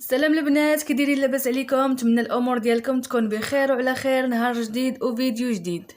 سلام البنات، كي دايرين؟ لاباس عليكم؟ نتمنى الامور ديالكم تكون بخير وعلى خير. نهار جديد وفيديو جديد.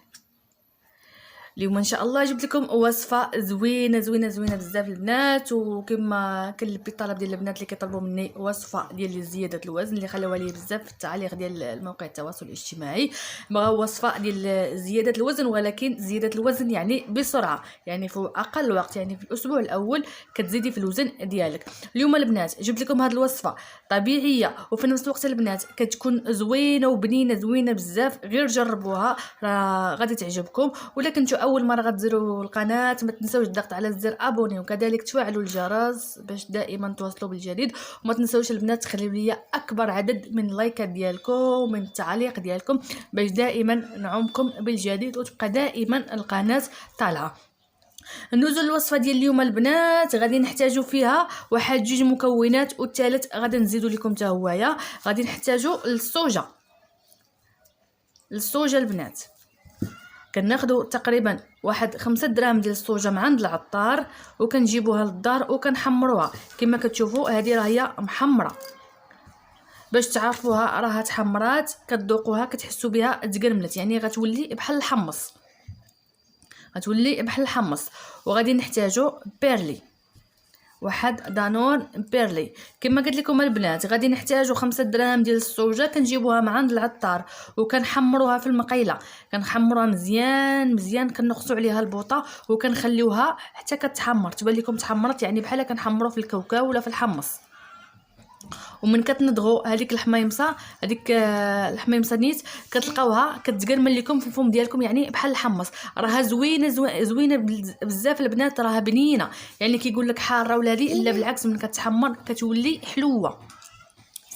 اليوم ان شاء الله جبت لكم وصفه زوينه زوينه زوينه بزاف البنات، وكما كنلبي الطلب ديال البنات اللي كيطلبوا مني وصفه ديال زياده الوزن اللي خلاوها لي بزاف في التعليق ديال الموقع التواصل الاجتماعي. بغاو وصفه ديال زياده الوزن، ولكن زياده الوزن يعني بسرعه، يعني في اقل وقت، يعني في الاسبوع الاول كتزيدي في الوزن ديالك. اليوم البنات جبت لكم هذه الوصفه طبيعيه وفي نفس الوقت البنات كتكون زوينه وبنينه زوينه بزاف. غير جربوها راه غادي تعجبكم. ولا كنتو اول مره غتزوروا القناه ما تنساوش الضغط على زر ابوني، وكذلك تفعلوا الجرس باش دائما توصلوا بالجديد. وما تنساوش البنات تخليو لي اكبر عدد من اللايكات ديالكم ومن التعليق ديالكم باش دائما نعومكم بالجديد وتبقى دائما القناه طالعه. ندوزو الوصفه ديال اليوم البنات. غادي نحتاجو فيها واحد جوج مكونات، والثالث غادي نزيدو لكم حتى هويا. غادي نحتاجو الصوجه البنات. كناخدو تقريبا واحد 5 دراهم ديال الصوجه من عند العطار، وكنجيبوها للدار وكنحمروها. كما كتشوفوا هذه راه هي محمره. باش تعرفوها راها تحمرات كتذوقوها كتحسوا بها تقرملت، يعني غتولي بحال الحمص، وغادي نحتاجو بيرلي، واحد دانون بيرلي. كما قلت لكم البنات غادي نحتاجو 5 دراهم ديال الصوجه كنجيبوها من عند العطار وكنحمروها في المقيله. كنحمروها مزيان مزيان، كنقصوا عليها البوطه وكنخليوها حتى كتحمر، تبان لكم تحمرت، يعني بحال كنحمروا في الكاوكاو ولا في الحمص. ومن كتنضغوا هذيك الحميمصه، نيت كتلقاوها كتقرمل لكم في الفم ديالكم، يعني بحال الحمص. راها زوينه زوينه بزاف البنات، راها بنينه، يعني كيقول لك حاره ولا هذه، لا بالعكس من كتحمر كتولي حلوه.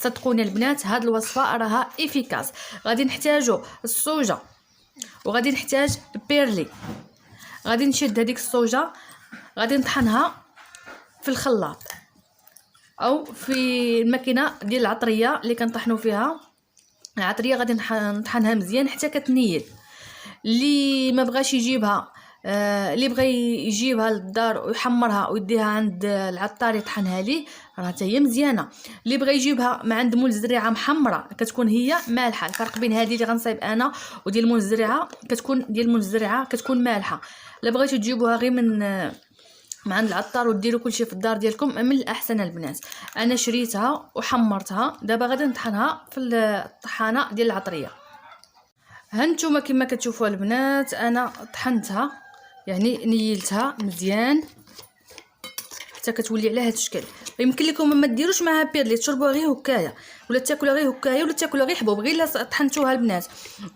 صدقوني البنات هاد الوصفه راها افيكاس. غادي نحتاجو الصوجه وغادي نحتاج بيرلي. غادي نشد هذيك الصوجه، غادي نطحنها في الخلاط او في الماكينه ديال العطريه اللي كنطحنوا فيها العطريه. غادي نطحنها مزيان حتى كتنيل. اللي ما بغاش يجيبها، اللي بغى يجيبها للدار ويحمرها ويديها عند العطار يطحنها ليه، راه حتى هي مزيانه. اللي بغى يجيبها من عند مول الزريعه محمره كتكون هي مالحه. الفرق بين هذه اللي غنصايب انا وديال مول الزريعه، ديال مول الزريعه كتكون مالحه. الا بغيتو تجيبوها غير من عند العطار وديروا كلشي في الدار ديالكم من الاحسن البنات. انا شريتها وحمرتها، دابا غادي نطحنها في الطحانه ديال العطريه. هانتوما كما كتشوفوا البنات انا طحنتها، يعني نيلتها مزيان حتى كتولي على هذا الشكل. يمكن لكم ما ديروش معها بيرلي، تشربوها غير هكايا، ولا تاكلوها غير هكايا، ولا تاكلوها غير حبوب. غير الا طحنتوها البنات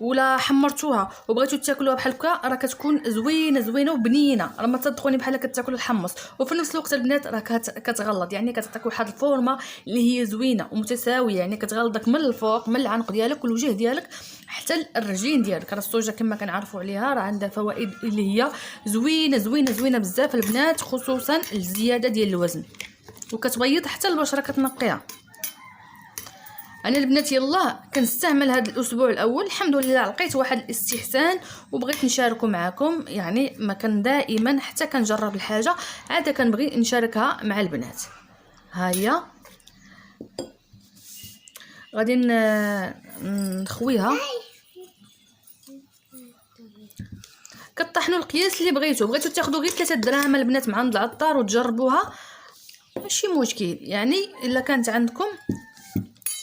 ولا حمرتوها وبغيتو تاكلوها بحال هكا راه كتكون زوينه وبنينه. راه ما تصدقوني بحال كتاكلوا الحمص، وفي نفس الوقت البنات راه كتغلط، يعني كتعطيك واحد الفورمه اللي هي زوينه ومتساويه، يعني كتغلظك من الفوق من العنق ديالك والوجه ديالك حتى الرجين ديالك. راه الصوجه كما كنعرفوا عليها راه عندها فوائد اللي هي زوينه بزاف البنات، خصوصا الزياده ديال الوزن، وكتبيض حتى البشره كتنقيها. انا البنات يلاه كنستعمل هذا الاسبوع الاول، الحمد لله لقيت واحد الاستحسان وبغيت نشاركه معكم. يعني ما كان دائما حتى كنجرب الحاجه عاد كنبغي نشاركها مع البنات. ها هي غادي نخويها. كطحنوا القياس اللي بغيتو تاخذوا غير 3 دراهم البنات من عند العطار وتجربوها، ماشي مشكل. يعني الا كانت عندكم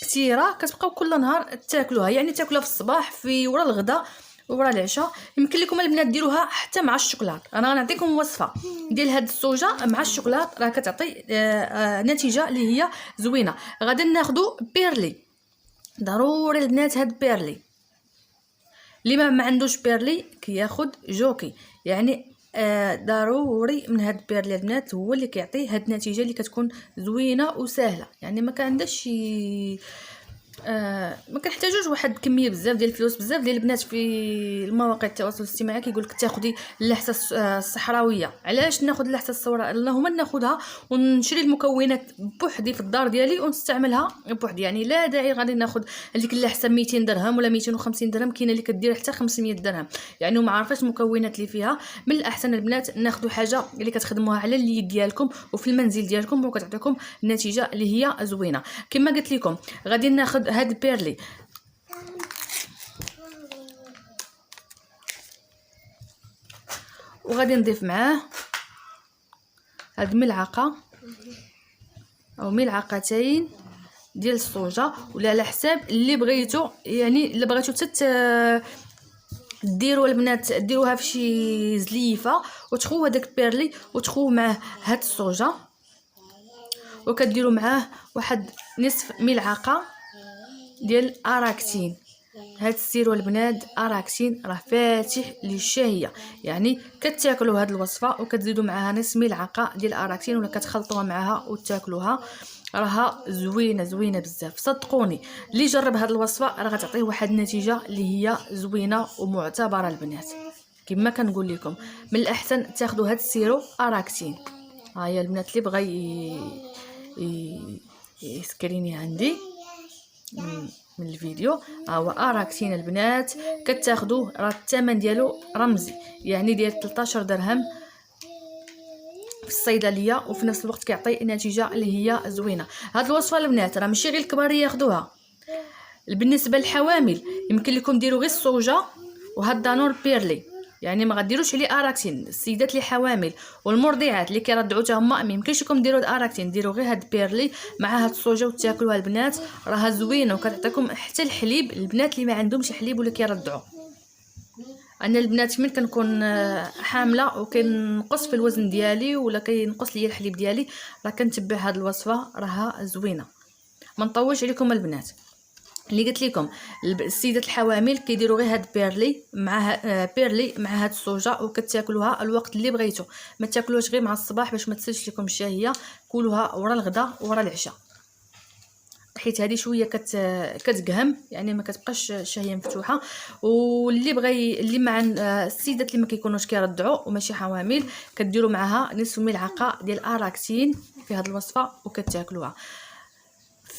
كثيره كتبقاو كل نهار تاكلوها، يعني تاكلوها في الصباح في ورا الغداء ورا العشاء. يمكن لكم البنات ديروها حتى مع الشوكولات. انا غنعطيكم وصفه ديال هاد الصوجه مع الشوكولات راه كتعطي نتيجه اللي هي زوينه. غادي ناخذوا بيرلي، ضروري البنات هاد بيرلي. اللي ما عندوش بيرلي كياخذ جوكي، يعني ضروري من هاد بيرلي البنات هو اللي كيعطي هاد النتيجه اللي كتكون زوينه وسهله. يعني ما كانداش ما كنحتاجوش واحد كميه بزاف ديال الفلوس. بزاف ديال البنات في المواقع التواصل الاجتماعي كيقول لك تاخدي اللحسه الصحراويه. علاش ناخذ اللحسه الصحراويه؟ اللهم ناخذها ونشري المكونات بوحدي في الدار ديالي ونستعملها بوحدي. يعني لا داعي غادي ناخذ هذيك اللحسه 200 درهم ولا 250 درهم، كاينه اللي كدير حتى 500 درهم، يعني وما عارفاش المكونات اللي فيها. من الاحسن البنات ناخذوا حاجه اللي كتخدموها على اليد ديالكم وفي المنزل ديالكم وكتعطيكم نتيجه اللي هي زوينه. كما قلت لكم غادي ناخذ هاد بيرلي وغادي نضيف معاه هاد ملعقه او ملعقتين ديال الصوجه، ولا على حساب اللي بغيتو. يعني الا بغيتو ديروا البنات ديروها في شي زليفه وتخووا هذاك بيرلي وتخووا معاه هاد الصوجه، وكديروا معاه واحد نصف ملعقه ديال اراكتين. هاد السيرو البنات اراكتين راه فاتح للشهيه، يعني كتاكلوا هاد الوصفه وكتزيدوا معاها نصف ملعقه ديال اراكتين ولا كتخلطوها معاها وتاكلوها، راها زوينه بزاف. صدقوني اللي جرب هاد الوصفه راه غتعطيه واحد النتيجه اللي هي زوينه ومعتبره البنات. كما كنقول لكم من الاحسن تاخذوا هاد السيرو اراكتين. ها هي البنات اللي بغى يسكريني عندي من الفيديو، ها هو اراكتين البنات كتاخذوه. راه الثمن ديالو رمزي، يعني ديال 13 درهم في الصيدليه، وفي نفس الوقت كيعطي نتيجه اللي هي زوينه. هاد الوصفه البنات راه ماشي غير الكبار ياخذوها، بالنسبه للحوامل يمكن لكم ديروا غير الصوجه وهاد دانور بيرلي، يعني ما غديروش عليه اراكتين. السيدات اللي حوامل والمرضعات اللي كيرضعوا حتى هما ما يمكنش لكم ديروا الاراكتين، ديروا غير هاد بيرلي مع هاد الصوجه وتاكلوها البنات، راها زوينه وكتعطيكم حتى الحليب. البنات اللي ما عندهمش حليب ولا كيرضعوا، انا البنات من كنكون حامله وكنقص في الوزن ديالي ولا كينقص ليا الحليب ديالي، راه كنتبع هاد الوصفه راها زوينه. ما نطولش عليكم البنات. اللي قلت لكم السيدات الحوامل كيديروا غير هاد بيرلي مع هاد الصوجه وكتاكلوها الوقت اللي بغيتو، ما تاكلوش غير مع الصباح باش ما تسلش لكم الشهيه، كلوها ورا الغداء ورا العشاء، حيت هذه شويه كتقهم، يعني ما كتبقاش الشهيه مفتوحه. واللي بغى اللي مع السيدات اللي ما كيكونوش كيرضعوا وماشي حوامل كديروا معها نصف ملعقه ديال اراكتين في هذه الوصفه وكتاكلوها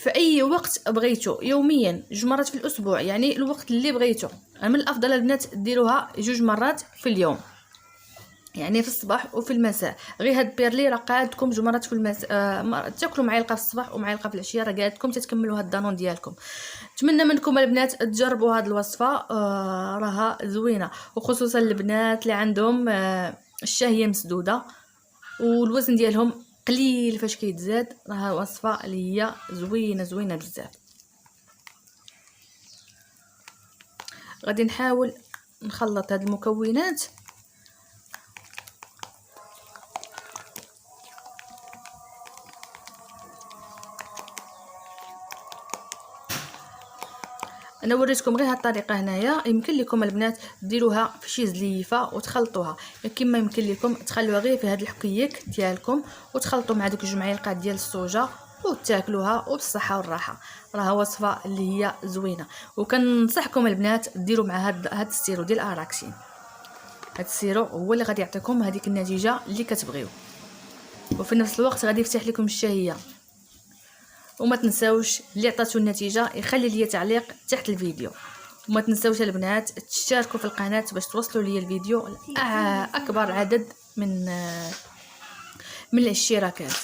في اي وقت بغيتو، يوميا 2 مرات في الاسبوع، يعني الوقت اللي بغيتو. من الافضل البنات ديروها 2 مرات في اليوم، يعني في الصباح وفي المساء. غير هاد بيرلي راه قادكم 2 مرات في المساء، تاكلوا معلقه في الصباح ومعلقه في العشيه، راه قادكم تتكملوا هاد الدانون ديالكم. نتمنى منكم البنات تجربوا هاد الوصفه، راها زوينه، وخصوصا البنات اللي عندهم الشهيه مسدوده والوزن ديالهم قليل فاش كيتزاد، راه وصفه اللي هي زوينه بزاف. غادي نحاول نخلط هاد المكونات انا وريتكم غير هاد الطريقه هنايا. يمكن لكم البنات ديروها في شي زليفه وتخلطوها، كما يمكن لكم تخلوها غير في هاد الحكيك ديالكم وتخلطوا مع ديك 2 معالق ديال الصوجه وتاكلوها وبالصحه والراحه. راها وصفه اللي هي زوينه، وكننصحكم البنات ديروا مع هاد السيرو ديال اراكتين. هاد السيرو هو اللي غادي يعطيكم هذيك النتيجه اللي كتبغيو، وفي نفس الوقت غادي يفتح لكم الشهيه. وما تنساوش اللي عطاتو النتيجه يخلي لي تعليق تحت الفيديو، وما تنساوش البنات تشتركوا في القناه باش توصلوا لي الفيديو اكبر عدد من الاشتراكات.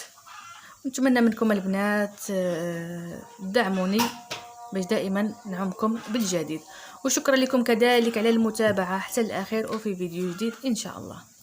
نتمنى منكم البنات دعموني باش دائما نعمكم بالجديد، وشكرا لكم كذلك على المتابعه حتى الاخير، وفي فيديو جديد ان شاء الله.